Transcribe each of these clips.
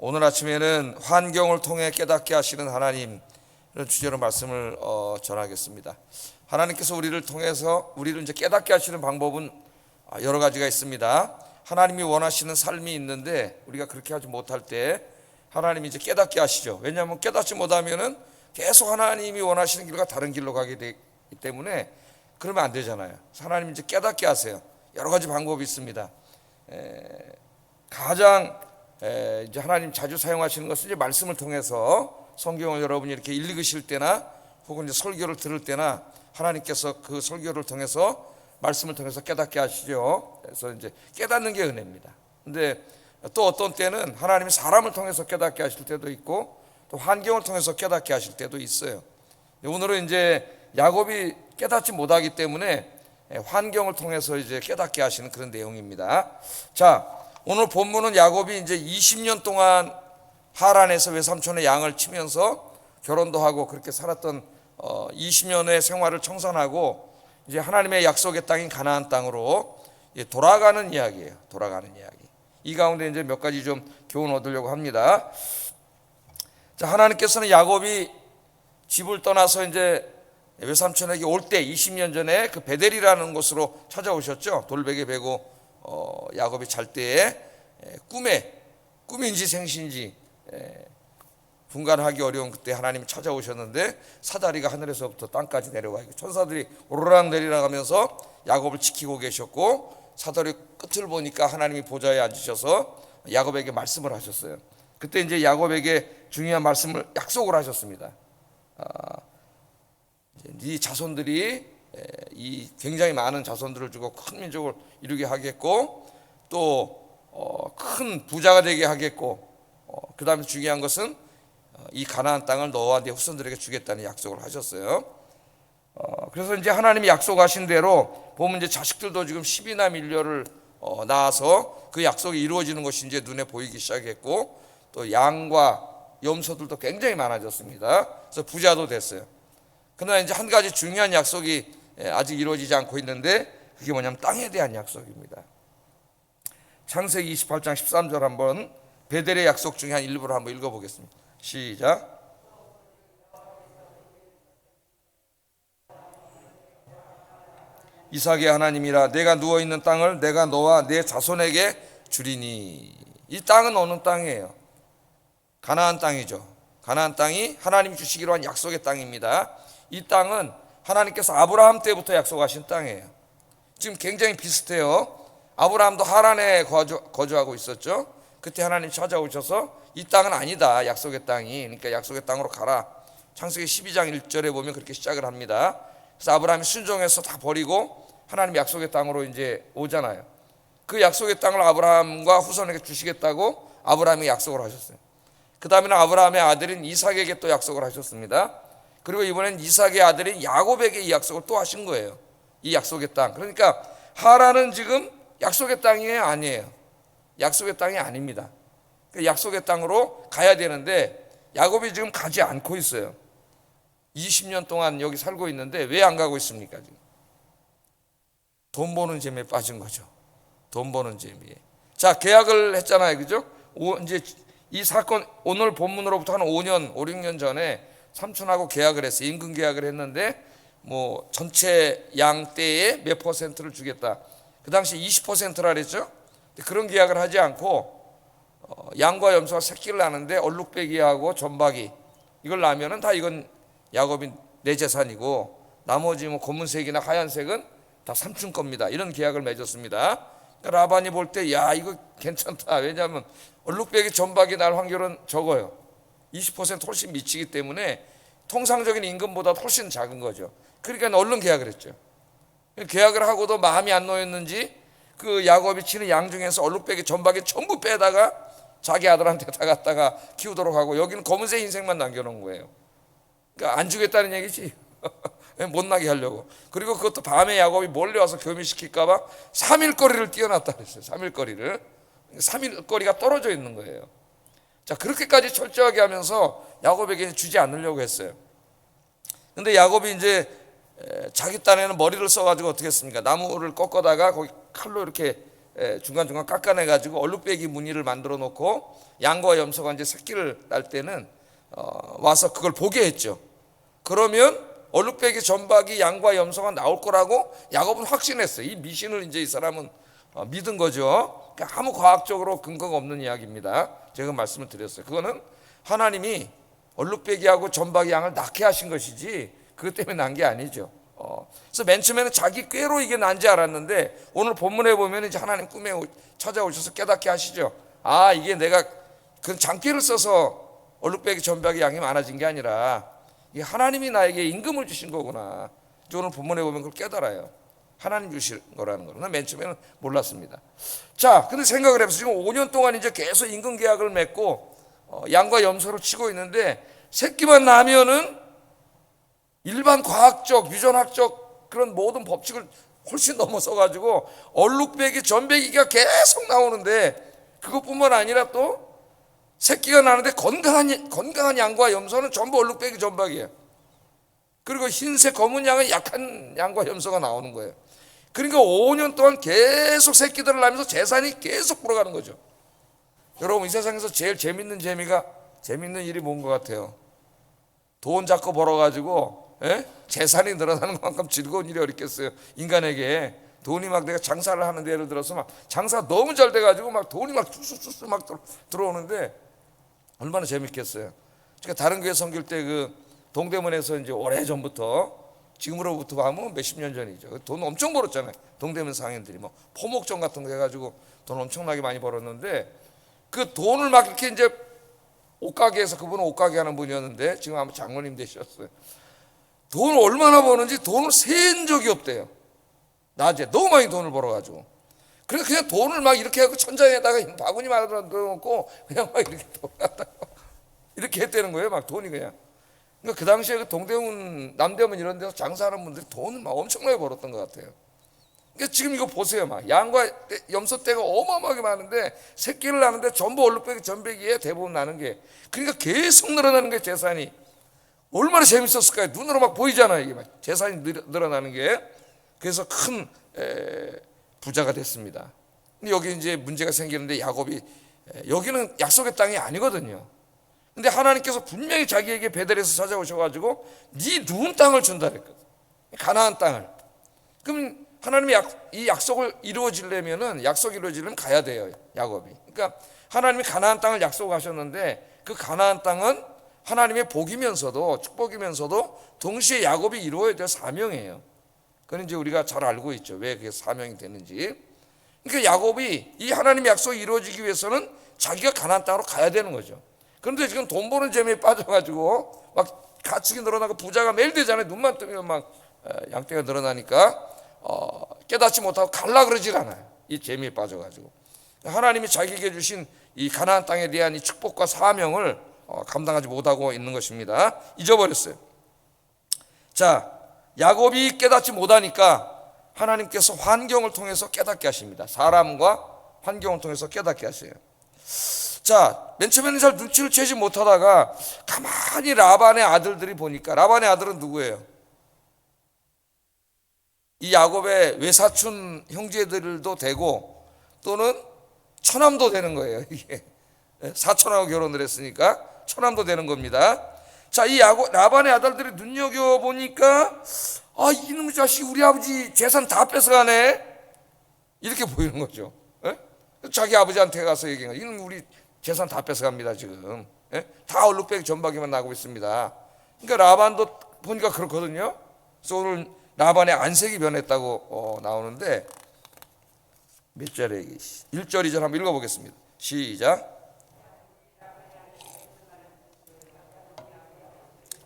오늘 아침에는 환경을 통해 깨닫게 하시는 하나님, 이런 주제로 말씀을 전하겠습니다. 하나님께서 우리를 통해서 우리를 이제 깨닫게 하시는 방법은 여러 가지가 있습니다. 하나님이 원하시는 삶이 있는데 우리가 그렇게 하지 못할 때 하나님이 이제 깨닫게 하시죠. 왜냐하면 깨닫지 못하면은 계속 하나님이 원하시는 길과 다른 길로 가게 되기 때문에 그러면 안 되잖아요. 하나님이 이제 깨닫게 하세요. 여러 가지 방법이 있습니다. 가장 이제 하나님 자주 사용하시는 것은 이제 말씀을 통해서, 성경을 여러분이 이렇게 읽으실 때나 혹은 이제 설교를 들을 때나 하나님께서 그 설교를 통해서, 말씀을 통해서 깨닫게 하시죠. 그래서 이제 깨닫는 게 은혜입니다. 근데 또 어떤 때는 하나님이 사람을 통해서 깨닫게 하실 때도 있고 또 환경을 통해서 깨닫게 하실 때도 있어요. 오늘은 이제 야곱이 깨닫지 못하기 때문에 환경을 통해서 이제 깨닫게 하시는 그런 내용입니다. 자, 오늘 본문은 야곱이 이제 20년 동안 하란에서 외삼촌의 양을 치면서 결혼도 하고 그렇게 살았던 20년의 생활을 청산하고 이제 하나님의 약속의 땅인 가나안 땅으로 돌아가는 이야기예요. 돌아가는 이야기. 이 가운데 이제 몇 가지 좀 교훈 얻으려고 합니다. 자, 하나님께서는 야곱이 집을 떠나서 이제 외삼촌에게 올 때 20년 전에 그 베델이라는 곳으로 찾아오셨죠. 돌베개 베고 야곱이 잘 때에 꿈인지 생신지 분간하기 어려운 그때 하나님이 찾아오셨는데 사다리가 하늘에서부터 땅까지 내려와 있고 천사들이 오르락 내리락 하면서 야곱을 지키고 계셨고, 사다리 끝을 보니까 하나님이 보좌에 앉으셔서 야곱에게 말씀을 하셨어요. 그때 이제 야곱에게 중요한 말씀을 약속을 하셨습니다. 네 자손들이 이 굉장히 많은 자손들을 주고 큰 민족을 이루게 하겠고 또 큰 부자가 되게 하겠고 그 다음에 중요한 것은 이 가나안 땅을 너와 네 후손들에게 주겠다는 약속을 하셨어요. 그래서 이제 하나님이 약속하신 대로 보면 이제 자식들도 지금 10이나 밀려를 낳아서 그 약속이 이루어지는 것이 이제 눈에 보이기 시작했고 또 양과 염소들도 굉장히 많아졌습니다. 그래서 부자도 됐어요. 그러나 이제 한 가지 중요한 약속이 아직 이루어지지 않고 있는데 그게 뭐냐면 땅에 대한 약속입니다. 창세기 28장 13절 한번 베델의 약속 중에 한 일부를 한번 읽어보겠습니다. 시작. 이삭의 하나님이라 내가 누워있는 땅을 내가 너와 내 자손에게 주리니. 이 땅은 어느 땅이에요? 가나안 땅이죠. 가나안 땅이 하나님이 주시기로 한 약속의 땅입니다. 이 땅은 하나님께서 아브라함 때부터 약속하신 땅이에요. 지금 굉장히 비슷해요. 아브라함도 하란에 거주하고 있었죠. 그때 하나님 찾아오셔서 이 땅은 아니다, 약속의 땅이. 그러니까 약속의 땅으로 가라. 창세기 12장 1절에 보면 그렇게 시작을 합니다. 그래서 아브라함이 순종해서 다 버리고 하나님 약속의 땅으로 이제 오잖아요. 그 약속의 땅을 아브라함과 후손에게 주시겠다고 아브라함이 약속을 하셨어요. 그 다음에는 아브라함의 아들인 이삭에게 또 약속을 하셨습니다. 그리고 이번엔 이삭의 아들인 야곱에게 이 약속을 또 하신 거예요. 이 약속의 땅. 그러니까 하란은 지금 약속의 땅이에요, 아니에요? 약속의 땅이 아닙니다. 약속의 땅으로 가야 되는데 야곱이 지금 가지 않고 있어요. 20년 동안 여기 살고 있는데 왜 안 가고 있습니까? 지금 돈 버는 재미에 빠진 거죠. 돈 버는 재미에. 자, 계약을 했잖아요, 그죠? 이제 이 사건, 오늘 본문으로부터 한 5년, 5, 6년 전에 삼촌하고 계약을 했어요. 임금 계약을 했는데 뭐 전체 양떼의 몇 퍼센트를 주겠다. 그 당시 20%라 그랬죠. 그런 계약을 하지 않고 양과 염소가 새끼를 낳는데 얼룩배기하고 전박이 이걸 낳으면은 다 이건 야곱이 내 재산이고 나머지 뭐 검은색이나 하얀색은 다 삼촌 겁니다. 이런 계약을 맺었습니다. 그러니까 라반이 볼 때 야, 이거 괜찮다. 왜냐하면 얼룩배기 전박이 날 확률은 적어요. 20% 훨씬 미치기 때문에 통상적인 임금보다 훨씬 작은 거죠. 그러니까 얼른 계약을 했죠. 계약을 하고도 마음이 안 놓였는지 그 야곱이 치는 양 중에서 얼룩배기 전박이 전부 빼다가 자기 아들한테 다 갖다가 키우도록 하고 여기는 검은색 흰색만 남겨놓은 거예요. 그러니까 안 주겠다는 얘기지. 못 나게 하려고. 그리고 그것도 밤에 야곱이 몰래 와서 교미시킬까 봐 3일거리를 띄워놨다 그랬어요. 3일거리를. 3일거리가 떨어져 있는 거예요. 자, 그렇게까지 철저하게 하면서 야곱에게 주지 않으려고 했어요. 근데 야곱이 이제 자기 딴에는 머리를 써가지고 어떻게 했습니까? 나무를 꺾어다가 거기 칼로 이렇게 중간중간 깎아내가지고 얼룩배기 무늬를 만들어 놓고 양과 염소가 이제 새끼를 낳을 때는 와서 그걸 보게 했죠. 그러면 얼룩배기 점박이 양과 염소가 나올 거라고 야곱은 확신했어요. 이 미신을 이제 이 사람은 믿은 거죠. 그러니까 아무 과학적으로 근거가 없는 이야기입니다. 제가 말씀을 드렸어요. 그거는 하나님이 얼룩배기하고 점박이 양을 낳게 하신 것이지 그것 때문에 난 게 아니죠. 그래서 맨 처음에는 자기 꾀로 이게 난지 알았는데 오늘 본문에 보면 이제 하나님 꿈에 찾아오셔서 깨닫게 하시죠. 아, 이게 내가 그 장기를 써서 얼룩배기 점박이 양이 많아진 게 아니라 이게 하나님이 나에게 임금을 주신 거구나. 이제 오늘 본문에 보면 그걸 깨달아요. 하나님 주신 거라는 걸. 맨 처음에는 몰랐습니다. 자, 근데 생각을 해보세요. 지금 5년 동안 이제 계속 임금 계약을 맺고 양과 염소를 치고 있는데 새끼만 나면은 일반 과학적, 유전학적 그런 모든 법칙을 훨씬 넘어서 가지고 얼룩배기, 점배기가 계속 나오는데 그것뿐만 아니라 또 새끼가 나는데 건강한 양과 염소는 전부 얼룩배기, 점박이에요. 그리고 흰색, 검은 양은 약한 양과 염소가 나오는 거예요. 그러니까 5년 동안 계속 새끼들을 낳으면서 재산이 계속 불어가는 거죠. 여러분, 이 세상에서 제일 재밌는 일이 뭔 것 같아요? 돈 자꾸 벌어가지고 재산이 늘어나는 것만큼 즐거운 일이 어디 있겠어요? 인간에게 돈이 막 내가 장사를 하는데 예를 들어서 막 장사가 너무 잘 돼가지고 막 돈이 막 쑥쑥쑥 막 들어오는데 얼마나 재밌겠어요. 제가 다른 교회 섬길 때 그 동대문에서 이제 오래 전부터 지금으로부터 하면 몇십 년 전이죠. 돈 엄청 벌었잖아요. 동대문 상인들이 뭐 포목전 같은 거 해가지고 돈 엄청나게 많이 벌었는데 그 돈을 막 이렇게 이제 옷가게에서 그분은 옷가게 하는 분이었는데 지금 아마 장로님 되셨어요. 돈을 얼마나 버는지 돈을 센 적이 없대요. 낮에 너무 많이 돈을 벌어가지고 그래서 그냥 돈을 막 이렇게 하고 천장에다가 바구니 만들어 놓고 그냥 막 이렇게 돌아다가 이렇게 했다는 거예요. 막 돈이 그냥. 그러니까 그 당시에 그 동대문, 남대문 이런 데서 장사하는 분들이 돈을 막 엄청나게 벌었던 것 같아요. 그러니까 지금 이거 보세요. 막 양과 염소 떼가 어마어마하게 많은데 새끼를 낳는데 전부 얼룩배기, 점배기에 대부분 나는 게 그러니까 계속 늘어나는 게 재산이 얼마나 재밌었을까요? 눈으로 막 보이잖아요. 이게 막 재산이 늘어나는 게. 그래서 큰 부자가 됐습니다. 근데 여기 이제 문제가 생기는데 야곱이 여기는 약속의 땅이 아니거든요. 근데 하나님께서 분명히 자기에게 베델에서 찾아오셔가지고 네 누운 땅을 준다 그랬거든. 가나안 땅을. 그럼 하나님이 이 약속을 이루어지려면 가야 돼요. 야곱이. 그러니까 하나님이 가나안 땅을 약속하셨는데 그 가나안 땅은 하나님의 복이면서도 축복이면서도 동시에 야곱이 이루어야 될 사명이에요. 그건 이제 우리가 잘 알고 있죠. 왜 그게 사명이 되는지. 그러니까 야곱이 이 하나님의 약속이 이루어지기 위해서는 자기가 가나안 땅으로 가야 되는 거죠. 그런데 지금 돈 버는 재미에 빠져가지고 막 가축이 늘어나고 부자가 매일 되잖아요. 눈만 뜨면 막 양떼가 늘어나니까 깨닫지 못하고 갈라 그러질 않아요. 이 재미에 빠져가지고 하나님이 자기에게 주신 이 가나안 땅에 대한 이 축복과 사명을 감당하지 못하고 있는 것입니다. 잊어버렸어요. 자, 야곱이 깨닫지 못하니까 하나님께서 환경을 통해서 깨닫게 하십니다. 사람과 환경을 통해서 깨닫게 하세요. 자, 맨 처음에는 잘 눈치를 채지 못하다가 가만히 라반의 아들들이 보니까 라반의 아들은 누구예요? 이 야곱의 외사촌 형제들도 되고 또는 처남도 되는 거예요. 이게 사촌하고 결혼을 했으니까 처남도 되는 겁니다. 자, 이 라반의 아들들이 눈여겨보니까 이놈의 자식 우리 아버지 재산 다 뺏어가네 이렇게 보이는 거죠. 자기 아버지한테 가서 얘기한 거예요. 이놈 우리 재산 다 뺏어갑니다 지금. 다 얼룩배기 점박이만 나고 있습니다. 그러니까 라반도 보니까 그렇거든요. 그래서 오늘 라반의 안색이 변했다고 나오는데 몇 절에 1절 2절 한번 읽어보겠습니다. 시작.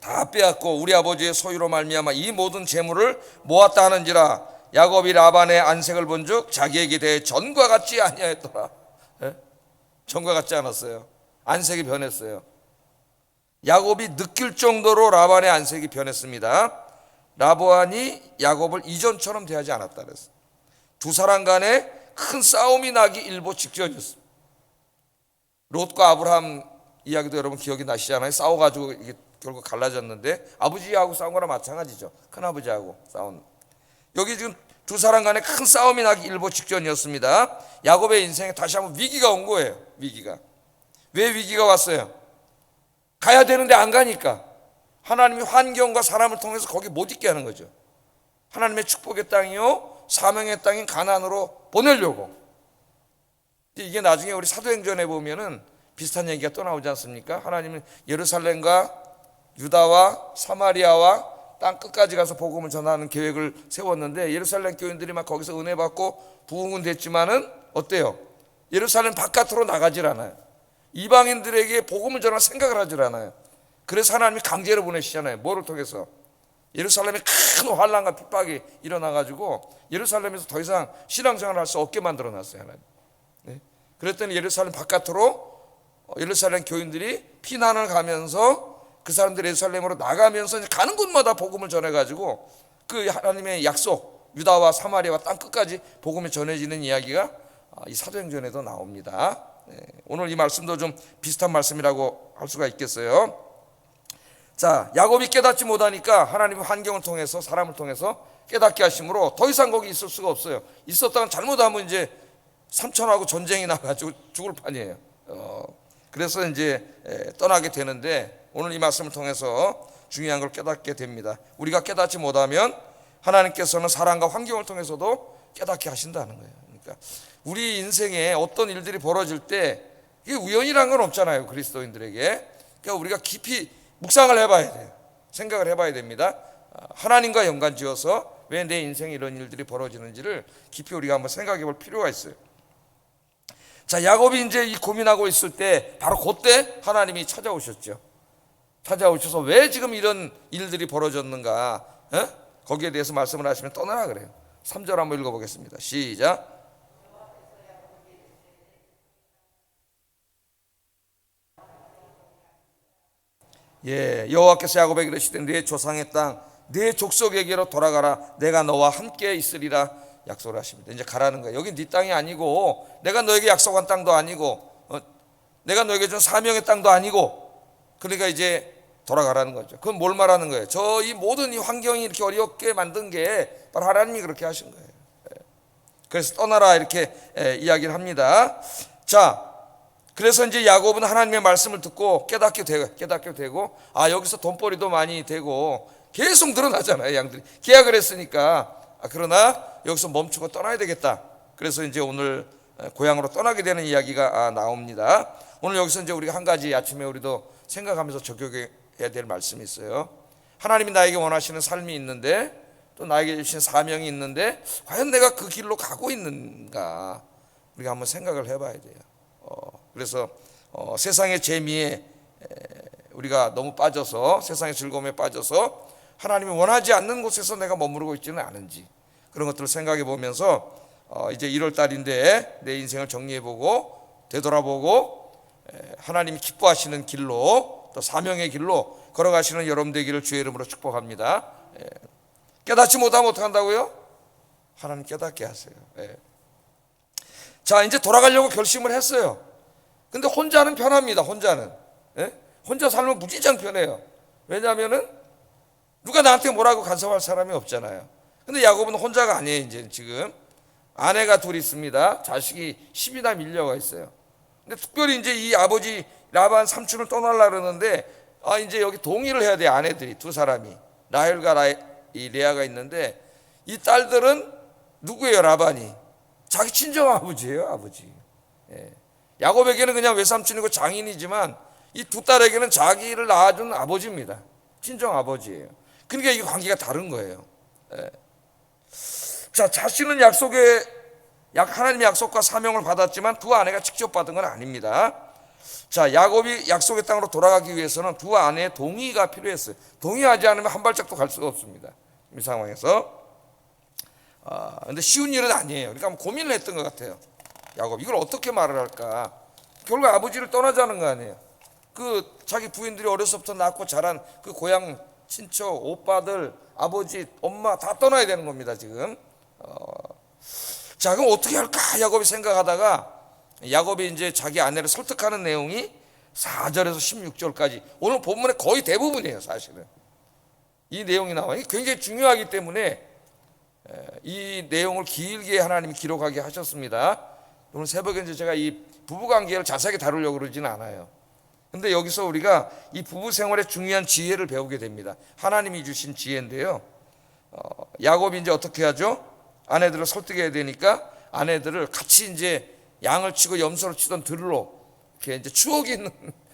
다 빼앗고 우리 아버지의 소유로 말미암아 이 모든 재물을 모았다 하는지라. 야곱이 라반의 안색을 본즉 자기에게 대해 전과 같지 아니하였더라. 전과 같지 않았어요. 안색이 변했어요. 야곱이 느낄 정도로 라반의 안색이 변했습니다. 라반이 야곱을 이전처럼 대하지 않았다 그랬어요. 두 사람 간에 큰 싸움이 나기 일보 직전이었습니다. 롯과 아브라함 이야기도 여러분 기억이 나시잖아요. 싸워가지고 이게 결국 갈라졌는데 아버지하고 싸운 거랑 마찬가지죠. 큰아버지하고 싸운. 여기 지금 두 사람 간에 큰 싸움이 나기 일보 직전이었습니다. 야곱의 인생에 다시 한번 위기가 온 거예요. 위기가. 왜 위기가 왔어요? 가야 되는데 안 가니까. 하나님이 환경과 사람을 통해서 거기 못 있게 하는 거죠. 하나님의 축복의 땅이요 사명의 땅인 가나안으로 보내려고. 이게 나중에 우리 사도행전에 보면은 비슷한 얘기가 또 나오지 않습니까? 하나님은 예루살렘과 유다와 사마리아와 땅 끝까지 가서 복음을 전하는 계획을 세웠는데 예루살렘 교인들이 막 거기서 은혜 받고 부흥은 됐지만은 어때요? 예루살렘 바깥으로 나가질 않아요. 이방인들에게 복음을 전할 생각을 하질 않아요. 그래서 하나님이 강제로 보내시잖아요. 뭐를 통해서? 예루살렘에 큰 환난과 핍박이 일어나가지고 예루살렘에서 더 이상 신앙생활을 할 수 없게 만들어놨어요. 하나님. 네? 그랬더니 예루살렘 바깥으로 예루살렘 교인들이 피난을 가면서 그 사람들이 예루살렘으로 나가면서 가는 곳마다 복음을 전해가지고 그 하나님의 약속 유다와 사마리아와 땅 끝까지 복음이 전해지는 이야기가 이 사도행전에도 나옵니다. 네, 오늘 이 말씀도 좀 비슷한 말씀이라고 할 수가 있겠어요. 자, 야곱이 깨닫지 못하니까 하나님의 환경을 통해서 사람을 통해서 깨닫게 하심으로 더 이상 거기 있을 수가 없어요. 있었다가 잘못하면 이제 삼촌하고 전쟁이 나가지고 죽을 판이에요. 그래서 이제 떠나게 되는데 오늘 이 말씀을 통해서 중요한 걸 깨닫게 됩니다. 우리가 깨닫지 못하면 하나님께서는 사람과 환경을 통해서도 깨닫게 하신다는 거예요. 그러니까 우리 인생에 어떤 일들이 벌어질 때 이게 우연이라는 건 없잖아요. 그리스도인들에게. 그러니까 우리가 깊이 묵상을 해봐야 돼요. 생각을 해봐야 됩니다. 하나님과 연관지어서 왜 내 인생에 이런 일들이 벌어지는지를 깊이 우리가 한번 생각해 볼 필요가 있어요. 자, 야곱이 이제 이 고민하고 있을 때 바로 그때 하나님이 찾아오셨죠. 찾아오셔서 왜 지금 이런 일들이 벌어졌는가, 거기에 대해서 말씀을 하시면 떠나라 그래요. 3절 한번 읽어보겠습니다. 시작. 여호와께서 야곱에게 이르시되 네 조상의 땅 네 족속에게로 돌아가라. 내가 너와 함께 있으리라 약속을 하십니다. 이제 가라는 거예요. 여기 네 땅이 아니고 내가 너에게 약속한 땅도 아니고 내가 너에게 준 사명의 땅도 아니고 그러니까 이제 돌아가라는 거죠. 그건 뭘 말하는 거예요? 저 이 모든 이 환경이 이렇게 어렵게 만든 게 바로 하나님이 그렇게 하신 거예요. 그래서 떠나라 이렇게 이야기를 합니다. 자, 그래서 이제 야곱은 하나님의 말씀을 듣고 깨닫게 되고 여기서 돈벌이도 많이 되고 계속 늘어나잖아요. 양들이 계약을 했으니까 그러나 여기서 멈추고 떠나야 되겠다. 그래서 이제 오늘 고향으로 떠나게 되는 이야기가 나옵니다. 오늘 여기서 이제 우리가 한 가지 아침에 우리도 생각하면서 적용해야 될 말씀이 있어요. 하나님이 나에게 원하시는 삶이 있는데 또 나에게 주신 사명이 있는데 과연 내가 그 길로 가고 있는가 우리가 한번 생각을 해봐야 돼요. 그래서 세상의 재미에 우리가 너무 빠져서 세상의 즐거움에 빠져서 하나님이 원하지 않는 곳에서 내가 머무르고 있지는 않은지 그런 것들을 생각해 보면서 이제 1월 달인데 내 인생을 정리해보고 되돌아보고 하나님이 기뻐하시는 길로 또 사명의 길로 걸어가시는 여러분 되기를 주의 이름으로 축복합니다. 깨닫지 못하면 어떡한다고요? 하나님 깨닫게 하세요. 자, 이제 돌아가려고 결심을 했어요. 근데 혼자는 편합니다. 혼자 살면 무지장 편해요. 왜냐하면은 누가 나한테 뭐라고 간섭할 사람이 없잖아요. 근데 야곱은 혼자가 아니에요. 이제 지금 아내가 둘 있습니다. 자식이 10이나 밀려가 있어요. 근데 특별히 이제 이 아버지 라반 삼촌을 떠나려고 그러는데 이제 여기 동의를 해야 돼요. 아내들이 두 사람이 라헬과 이 레아가 있는데 이 딸들은 누구예요? 라반이 자기 친정 아버지예요. 아버지. 야곱에게는 그냥 외삼촌이고 장인이지만 이 두 딸에게는 자기를 낳아준 아버지입니다. 친정 아버지예요. 그러니까 이게 관계가 다른 거예요. 자, 자신은 하나님의 약속과 사명을 받았지만 두 아내가 직접 받은 건 아닙니다. 자, 야곱이 약속의 땅으로 돌아가기 위해서는 두 아내의 동의가 필요했어요. 동의하지 않으면 한 발짝도 갈 수가 없습니다. 이 상황에서. 근데 쉬운 일은 아니에요. 그러니까 고민을 했던 것 같아요. 야곱 이걸 어떻게 말을 할까? 결국 아버지를 떠나자는 거 아니에요. 그 자기 부인들이 어려서부터 낳고 자란 그 고향 친척, 오빠들, 아버지, 엄마 다 떠나야 되는 겁니다. 지금. 자, 그럼 어떻게 할까? 야곱이 생각하다가 야곱이 이제 자기 아내를 설득하는 내용이 4절에서 16절까지 오늘 본문의 거의 대부분이에요. 사실은 이 내용이 나와요. 굉장히 중요하기 때문에 이 내용을 길게 하나님이 기록하게 하셨습니다. 오늘 새벽에 이제 제가 이 부부 관계를 자세하게 다루려고 그러지는 않아요. 근데 여기서 우리가 이 부부 생활의 중요한 지혜를 배우게 됩니다. 하나님이 주신 지혜인데요. 야곱이 이제 어떻게 하죠? 아내들을 설득해야 되니까 아내들을 같이 이제 양을 치고 염소를 치던 들로 이렇게 이제 추억이 있는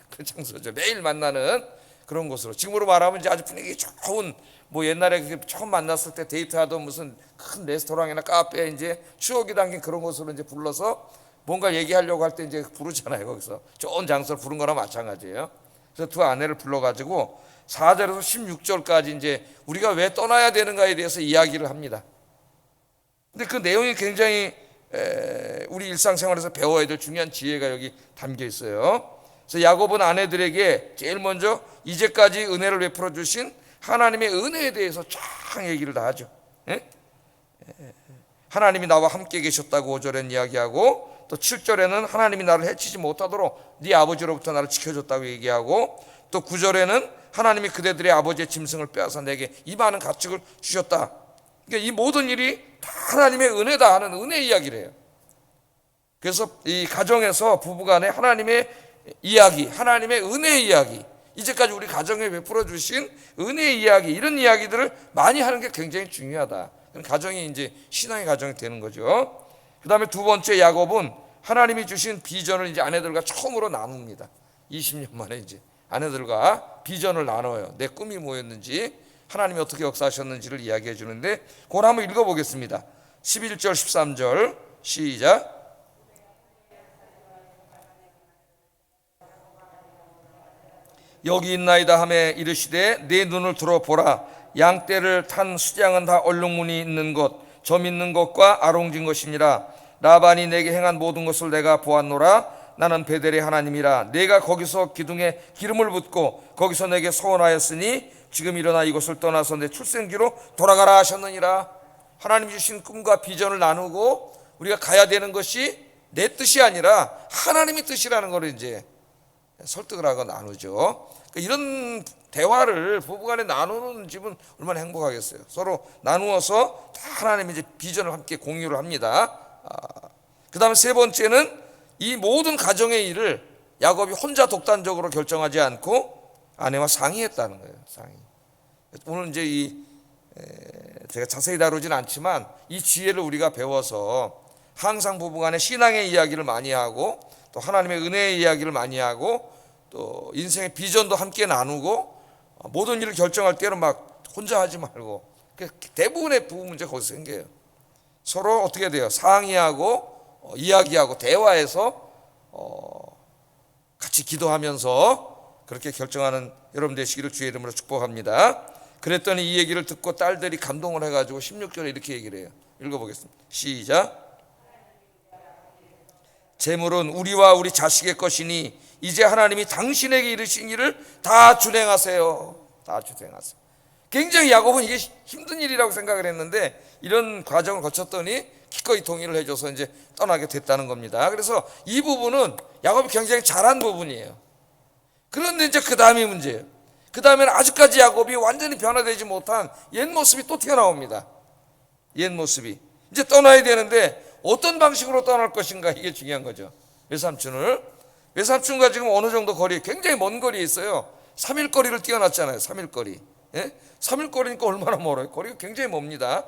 그 장소죠. 매일 만나는 그런 곳으로. 지금으로 말하면 이제 아주 분위기 좋은 뭐 옛날에 처음 만났을 때 데이트하던 무슨 큰 레스토랑이나 카페에 이제 추억이 담긴 그런 곳으로 이제 불러서 뭔가 얘기하려고 할 때 이제 부르잖아요. 거기서 좋은 장소를 부른 거나 마찬가지예요. 그래서 두 아내를 불러가지고 4절에서 16절까지 이제 우리가 왜 떠나야 되는가에 대해서 이야기를 합니다. 근데 그 내용이 굉장히 우리 일상생활에서 배워야 될 중요한 지혜가 여기 담겨 있어요. 그래서 야곱은 아내들에게 제일 먼저 이제까지 은혜를 베풀어 주신 하나님의 은혜에 대해서 쫙 얘기를 다 하죠. 하나님이 나와 함께 계셨다고 5절에는 이야기하고, 또 7절에는 하나님이 나를 해치지 못하도록 네 아버지로부터 나를 지켜줬다고 얘기하고, 또 9절에는 하나님이 그대들의 아버지의 짐승을 빼앗아 내게 이 많은 가축을 주셨다. 그러니까 이 모든 일이 다 하나님의 은혜다 하는 은혜 이야기를 해요. 그래서 이 가정에서 부부간에 하나님의 이야기, 하나님의 은혜 이야기, 이제까지 우리 가정에 베풀어 주신 은혜 이야기, 이런 이야기들을 많이 하는 게 굉장히 중요하다. 가정이 이제 신앙의 가정이 되는 거죠. 그 다음에 두 번째, 야곱은 하나님이 주신 비전을 이제 아내들과 처음으로 나눕니다. 20년 만에 이제 아내들과 비전을 나눠요. 내 꿈이 뭐였는지, 하나님이 어떻게 역사하셨는지를 이야기해 주는데, 그걸 한번 읽어보겠습니다. 11절 13절 시작. 여기 있나이다 하매 이르시되 내 눈을 들어보라. 양떼를 탄 수장은 다 얼룩무늬 있는 것, 점 있는 것과 아롱진 것이니라. 라반이 내게 행한 모든 것을 내가 보았노라. 나는 베델의 하나님이라. 내가 거기서 기둥에 기름을 붓고 거기서 내게 서원하였으니 지금 일어나 이곳을 떠나서 내 출생지로 돌아가라 하셨느니라. 하나님 주신 꿈과 비전을 나누고 우리가 가야 되는 것이 내 뜻이 아니라 하나님의 뜻이라는 걸 이제 설득을 하고 나누죠. 이런 대화를 부부간에 나누는 집은 얼마나 행복하겠어요. 서로 나누어서 다 하나님의 이제 비전을 함께 공유를 합니다. 그 다음에 세 번째는 이 모든 가정의 일을 야곱이 혼자 독단적으로 결정하지 않고 아내와 상의했다는 거예요. 상의. 오늘 이제 제가 자세히 다루진 않지만 이 지혜를 우리가 배워서 항상 부부간에 신앙의 이야기를 많이 하고, 또 하나님의 은혜의 이야기를 많이 하고, 또 인생의 비전도 함께 나누고, 모든 일을 결정할 때는 막 혼자 하지 말고, 대부분의 부부 문제가 거기서 생겨요. 서로 어떻게 돼요? 상의하고 이야기하고 대화해서 같이 기도하면서 그렇게 결정하는 여러분 되시기를 주의 이름으로 축복합니다. 그랬더니 이 얘기를 듣고 딸들이 감동을 해가지고 16절에 이렇게 얘기를 해요. 읽어보겠습니다. 시작. 재물은 우리와 우리 자식의 것이니 이제 하나님이 당신에게 이르신 일을 다 준행하세요. 다 준행하세요. 굉장히 야곱은 이게 힘든 일이라고 생각을 했는데 이런 과정을 거쳤더니 기꺼이 동의를 해줘서 이제 떠나게 됐다는 겁니다. 그래서 이 부분은 야곱이 굉장히 잘한 부분이에요. 그런데 이제 그 다음이 문제예요. 그 다음에는 아직까지 야곱이 완전히 변화되지 못한 옛 모습이 또 튀어나옵니다. 옛 모습이. 이제 떠나야 되는데 어떤 방식으로 떠날 것인가, 이게 중요한 거죠. 외삼촌과 지금 어느 정도 거리, 굉장히 먼 거리에 있어요. 3일 거리를 뛰어났잖아요. 3일 거리. 3일 거리니까 얼마나 멀어요. 거리가 굉장히 멉니다.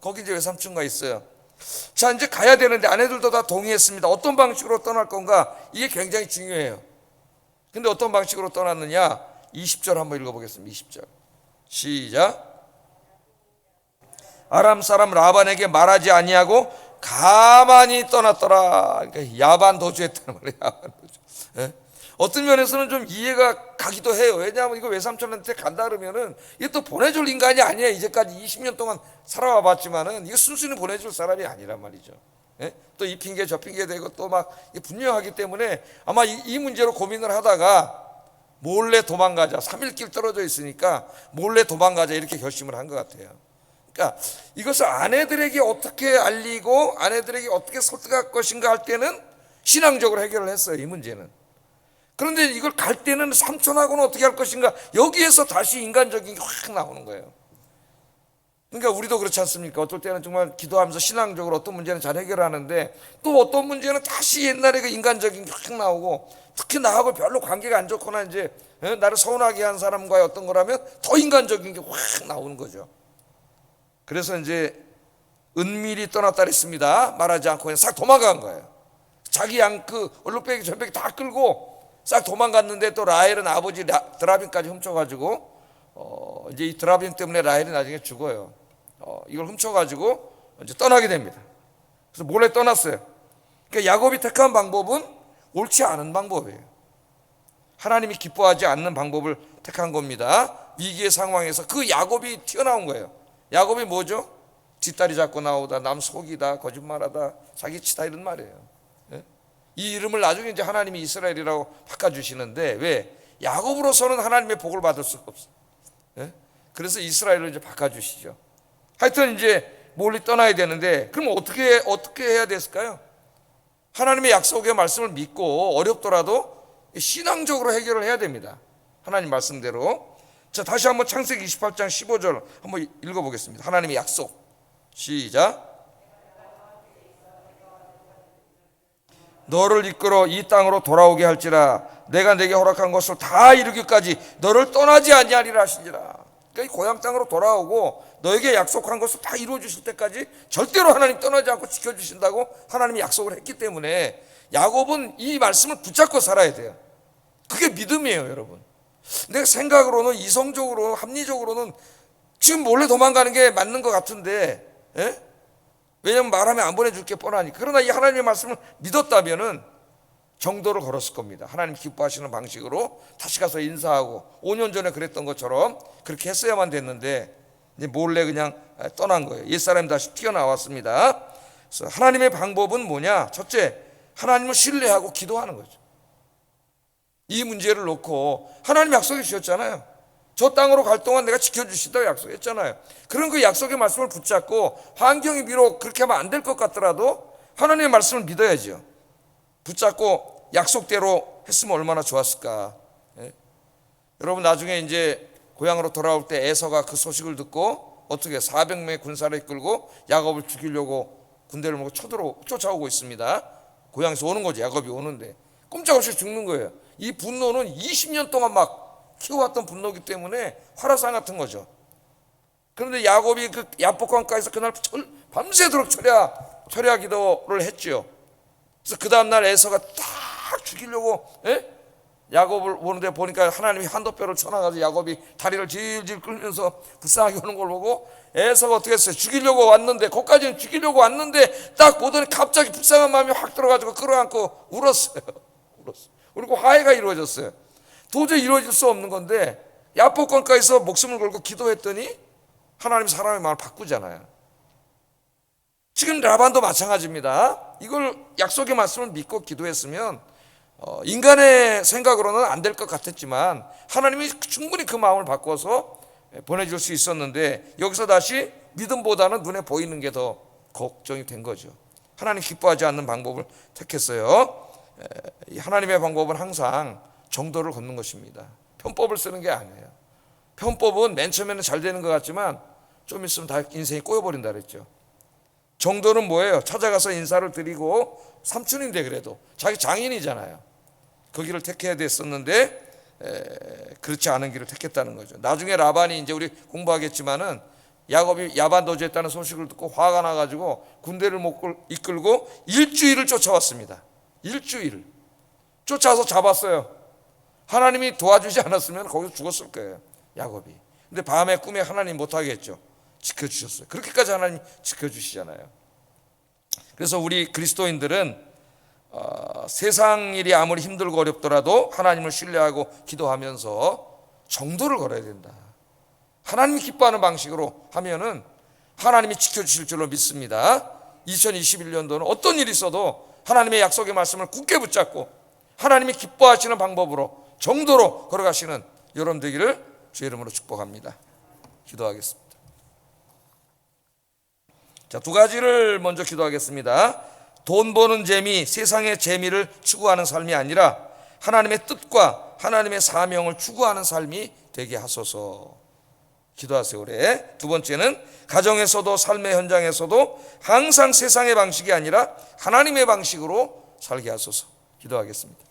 거기 이제 외삼촌과 있어요. 자, 이제 가야 되는데 아내들도 다 동의했습니다. 어떤 방식으로 떠날 건가, 이게 굉장히 중요해요. 근데 어떤 방식으로 떠났느냐, 20절 한번 읽어보겠습니다. 20절 시작. 아람 사람 라반에게 말하지 아니하고 가만히 떠났더라. 그러니까 야반 도주했다는 말이에요. 야반 도주. 어떤 면에서는 좀 이해가 가기도 해요. 왜냐하면 이거 외삼촌한테 간다 그러면은 이게 또 보내줄 인간이 아니에요. 이제까지 20년 동안 살아와 봤지만은 이거 순순히 보내줄 사람이 아니란 말이죠. 또 이 핑계 저 핑계 대고 또 막 분명하기 때문에 아마 이 문제로 고민을 하다가 몰래 도망가자, 3일길 떨어져 있으니까 몰래 도망가자, 이렇게 결심을 한 것 같아요. 그러니까 이것을 아내들에게 어떻게 알리고 아내들에게 어떻게 설득할 것인가 할 때는 신앙적으로 해결을 했어요, 이 문제는. 그런데 이걸 갈 때는 삼촌하고는 어떻게 할 것인가, 여기에서 다시 인간적인 게 확 나오는 거예요. 그러니까 우리도 그렇지 않습니까? 어떨 때는 정말 기도하면서 신앙적으로 어떤 문제는 잘 해결하는데 또 어떤 문제는 다시 옛날에 그 인간적인 게 확 나오고, 특히 나하고 별로 관계가 안 좋거나 이제 나를 서운하게 한 사람과의 어떤 거라면 더 인간적인 게 확 나오는 거죠. 그래서 이제 은밀히 떠났다 그랬습니다. 말하지 않고 그냥 싹 도망간 거예요. 자기 양 그 얼룩배기 전배기 다 끌고 싹 도망갔는데 또 라헬은 아버지 드라빔까지 훔쳐가지고 이제 이 드라빔 때문에 라헬이 나중에 죽어요. 이걸 훔쳐가지고 이제 떠나게 됩니다. 그래서 몰래 떠났어요. 그러니까 야곱이 택한 방법은 옳지 않은 방법이에요. 하나님이 기뻐하지 않는 방법을 택한 겁니다. 위기의 상황에서 그 야곱이 튀어나온 거예요. 야곱이 뭐죠? 뒷다리 잡고 나오다, 남 속이다, 거짓말하다, 사기치다, 이런 말이에요. 이 이름을 나중에 이제 하나님이 이스라엘이라고 바꿔주시는데, 왜? 야곱으로서는 하나님의 복을 받을 수가 없어요. 그래서 이스라엘로 이제 바꿔주시죠. 하여튼 이제 멀리 떠나야 되는데, 그럼 어떻게 해야 됐을까요? 하나님의 약속의 말씀을 믿고 어렵더라도 신앙적으로 해결을 해야 됩니다. 하나님 말씀대로. 자, 다시 한번 창세기 28장 15절 한번 읽어보겠습니다. 하나님의 약속. 시작. 너를 이끌어 이 땅으로 돌아오게 할지라 내가 내게 허락한 것을 다 이루기까지 너를 떠나지 아니하리라 하시니라. 그러니까 고향 땅으로 돌아오고 너에게 약속한 것을 다 이루어 주실 때까지 절대로 하나님 떠나지 않고 지켜주신다고 하나님이 약속을 했기 때문에 야곱은 이 말씀을 붙잡고 살아야 돼요. 그게 믿음이에요, 여러분. 내 생각으로는, 이성적으로, 합리적으로는 지금 몰래 도망가는 게 맞는 것 같은데, 왜냐하면 말하면 안 보내줄 게 뻔하니까. 그러나 이 하나님의 말씀을 믿었다면은 정도를 걸었을 겁니다. 하나님 기뻐하시는 방식으로 다시 가서 인사하고, 5년 전에 그랬던 것처럼 그렇게 했어야만 됐는데 이제 몰래 그냥 떠난 거예요. 옛사람이 다시 튀어나왔습니다. 그래서 하나님의 방법은 뭐냐? 첫째, 하나님을 신뢰하고 기도하는 거죠. 이 문제를 놓고 하나님 약속해 주셨잖아요. 저 땅으로 갈 동안 내가 지켜주신다고 약속했잖아요. 그런 그 약속의 말씀을 붙잡고, 환경이 비록 그렇게 하면 안 될 것 같더라도 하나님의 말씀을 믿어야죠. 붙잡고 약속대로 했으면 얼마나 좋았을까. 여러분, 나중에 이제 고향으로 돌아올 때 에서가 그 소식을 듣고 어떻게 400명의 군사를 이끌고 야곱을 죽이려고 군대를 모고 쫓아오고 있습니다. 고향에서 오는 거죠. 야곱이 오는데 꼼짝없이 죽는 거예요. 이 분노는 20년 동안 막 키워왔던 분노기 때문에 화라산 같은 거죠. 그런데 야곱이 그 야복강가에서 그날 밤새도록 철야 기도를 했죠. 그래서 그 다음날 에서가 딱 죽이려고 야곱을 오는데 보니까 하나님이 한도뼈를 쳐놔가지고 야곱이 다리를 질질 끌면서 불쌍하게 오는 걸 보고 에서가 어떻게 했어요? 죽이려고 왔는데, 거기까지는 죽이려고 왔는데 딱 보더니 갑자기 불쌍한 마음이 확 들어가지고 끌어안고 울었어요. 그리고 화해가 이루어졌어요. 도저히 이루어질 수 없는 건데 야복강가에서 목숨을 걸고 기도했더니 하나님 사람의 마음을 바꾸잖아요. 지금 라반도 마찬가지입니다. 이걸 약속의 말씀을 믿고 기도했으면 인간의 생각으로는 안 될 것 같았지만 하나님이 충분히 그 마음을 바꿔서 보내줄 수 있었는데, 여기서 다시 믿음보다는 눈에 보이는 게 더 걱정이 된 거죠. 하나님 기뻐하지 않는 방법을 택했어요. 하나님의 방법은 항상 정도를 걷는 것입니다. 편법을 쓰는 게 아니에요. 편법은 맨 처음에는 잘 되는 것 같지만 좀 있으면 다 인생이 꼬여버린다 그랬죠. 정도는 뭐예요? 찾아가서 인사를 드리고, 삼촌인데 그래도 자기 장인이잖아요. 그 길을 택해야 됐었는데 그렇지 않은 길을 택했다는 거죠. 나중에 라반이 이제 우리 공부하겠지만은 야곱이 야반도주했다는 소식을 듣고 화가 나가지고 군대를 이끌고 일주일을 쫓아왔습니다. 일주일을 쫓아서 잡았어요. 하나님이 도와주지 않았으면 거기서 죽었을 거예요, 야곱이. 근데 밤에 꿈에 하나님 못하게 했죠. 지켜주셨어요. 그렇게까지 하나님 지켜주시잖아요. 그래서 우리 그리스도인들은 세상 일이 아무리 힘들고 어렵더라도 하나님을 신뢰하고 기도하면서 정도를 걸어야 된다. 하나님이 기뻐하는 방식으로 하면은 하나님이 지켜주실 줄로 믿습니다. 2021년도는 어떤 일이 있어도 하나님의 약속의 말씀을 굳게 붙잡고 하나님이 기뻐하시는 방법으로 정도로 걸어가시는 여러분 되기를 주의 이름으로 축복합니다. 기도하겠습니다. 자, 두 가지를 먼저 기도하겠습니다. 돈 버는 재미, 세상의 재미를 추구하는 삶이 아니라 하나님의 뜻과 하나님의 사명을 추구하는 삶이 되게 하소서. 기도하세요 올해. 두 번째는 가정에서도 삶의 현장에서도 항상 세상의 방식이 아니라 하나님의 방식으로 살게 하소서. 기도하겠습니다.